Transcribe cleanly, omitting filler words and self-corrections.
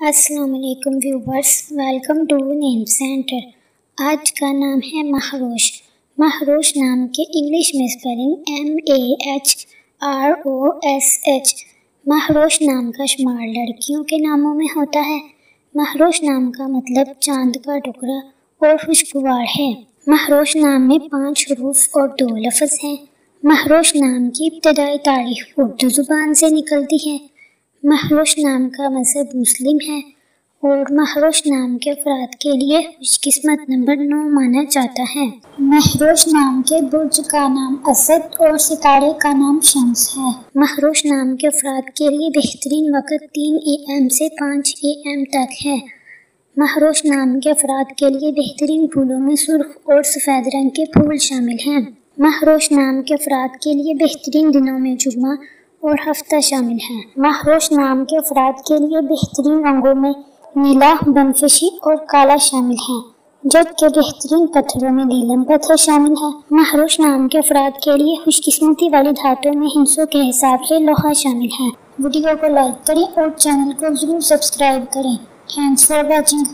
السلام علیکم viewers, welcome to name centre. آج کا نام ہے مہروش۔ مہروش نام کے انگلش میں اسپیلنگ MAHROSH۔ مہروش نام کا شمار لڑکیوں کے ناموں میں ہوتا ہے۔ مہروش نام کا مطلب چاند کا ٹکڑا اور خوشگوار ہے۔ مہروش نام میں 5 حروف اور 2 لفظ ہیں۔ مہروش نام کی ابتدائی تاریخ اردو زبان سے نکلتی ہے۔ مہروش نام کا مذہب مسلم ہے اور مہروش نام کے افراد کے لیے خوش قسمت نمبر 9 مانا جاتا ہے۔ مہروش نام کے برج کا نام اسد اور ستارے کا نام شمس ہے۔ مہروش نام کے افراد کے لیے بہترین وقت 3 AM سے 5 AM تک ہے۔ مہروش نام کے افراد کے لیے بہترین پھولوں میں سرخ اور سفید رنگ کے پھول شامل ہیں۔ مہروش نام کے افراد کے لیے بہترین دنوں میں جمعہ اور ہفتہ شامل ہیں۔ مہروش نام کے افراد کے لیے بہترین رنگوں میں نیلا، بنفشی اور کالا شامل ہیں، جبکہ بہترین پتھروں میں نیلم پتھر شامل ہے۔ مہروش نام کے افراد کے لیے خوش قسمتی والی دھاتوں میں ہندسوں کے حساب سے لوہا شامل ہے۔ ویڈیو کو لائک کریں اور چینل کو ضرور سبسکرائب کریں۔ Thanks for watching.